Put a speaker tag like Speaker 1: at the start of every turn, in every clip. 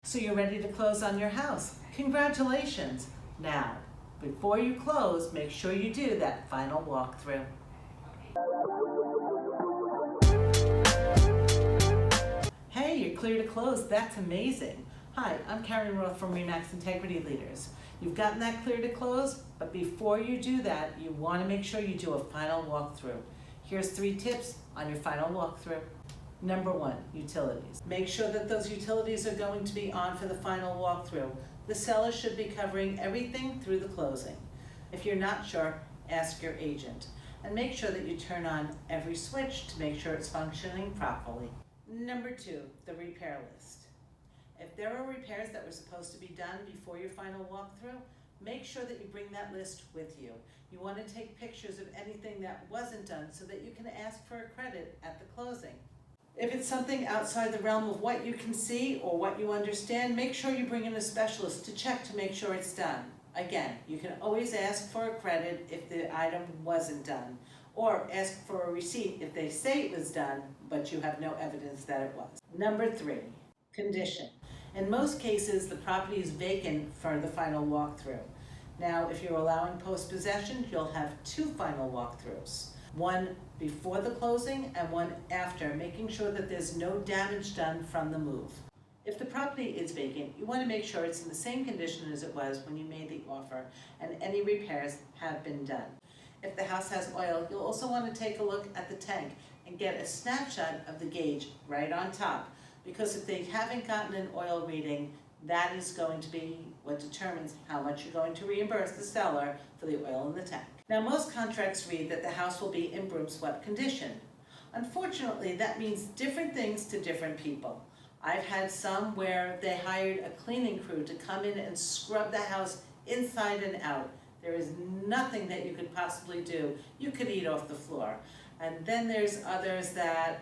Speaker 1: So you're ready to close on your house. Congratulations. Now, before you close, make sure you do that final walkthrough. Hey, you're clear to close. That's amazing. Hi, I'm Karen Roth from RE/MAX Integrity Leaders. You've gotten that clear to close, but before you do that, you want to make sure you do a final walkthrough. Here's 3 tips on your final walkthrough. Number 1, utilities. Make sure that those utilities are going to be on for the final walkthrough. The seller should be covering everything through the closing. If you're not sure, ask your agent. And make sure that you turn on every switch to make sure it's functioning properly. Number 2, the repair list. If there are repairs that were supposed to be done before your final walkthrough, make sure that you bring that list with you. You want to take pictures of anything that wasn't done so that you can ask for a credit at the closing. If it's something outside the realm of what you can see or what you understand, make sure you bring in a specialist to check to make sure it's done. Again, you can always ask for a credit if the item wasn't done, or ask for a receipt if they say it was done, but you have no evidence that it was. Number 3, condition. In most cases, the property is vacant for the final walkthrough. Now, if you're allowing post-possession, you'll have 2 final walkthroughs. One before the closing and one after, making sure that there's no damage done from the move. If the property is vacant, you want to make sure it's in the same condition as it was when you made the offer and any repairs have been done. If the house has oil, you'll also want to take a look at the tank and get a snapshot of the gauge right on top, because if they haven't gotten an oil reading, that is going to be what determines how much you're going to reimburse the seller for the oil in the tank. Now, most contracts read that the house will be in broom swept condition. Unfortunately, that means different things to different people. I've had some where they hired a cleaning crew to come in and scrub the house inside and out. There is nothing that you could possibly do. You could eat off the floor. And then there's others that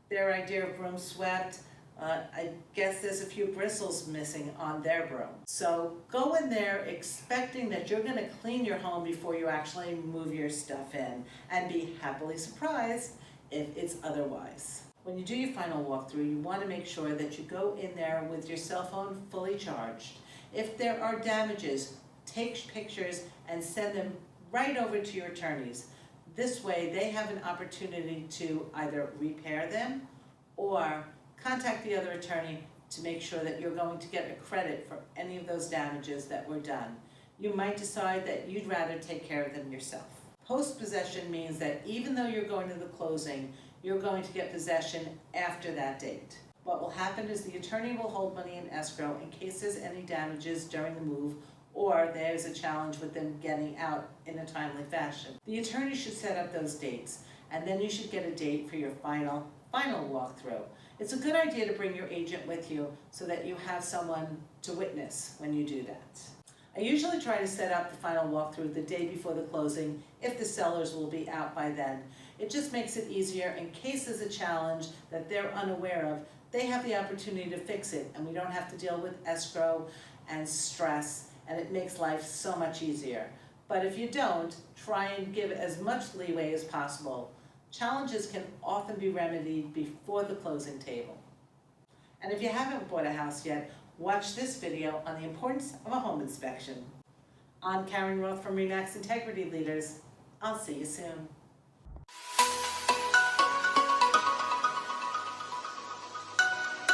Speaker 1: their idea of broom swept, I guess there's a few bristles missing on their broom. So go in there expecting that you're going to clean your home before you actually move your stuff in, and be happily surprised if it's otherwise. When you do your final walkthrough, you want to make sure that you go in there with your cell phone fully charged. If there are damages, take pictures and send them right over to your attorneys. This way they have an opportunity to either repair them or contact the other attorney to make sure that you're going to get a credit for any of those damages that were done. You might decide that you'd rather take care of them yourself. Post-possession means that even though you're going to the closing, you're going to get possession after that date. What will happen is the attorney will hold money in escrow in case there's any damages during the move, or there's a challenge with them getting out in a timely fashion. The attorney should set up those dates, and then you should get a date for your final walkthrough. It's a good idea to bring your agent with you so that you have someone to witness when you do that. I usually try to set up the final walkthrough the day before the closing if the sellers will be out by then. It just makes it easier in case there's a challenge that they're unaware of. They have the opportunity to fix it, and we don't have to deal with escrow and stress, and it makes life so much easier. But if you don't, try and give as much leeway as possible. Challenges can often be remedied before the closing table. And if you haven't bought a house yet, watch this video on the importance of a home inspection. I'm Karen Roth from RE/MAX Integrity Leaders. I'll see you soon.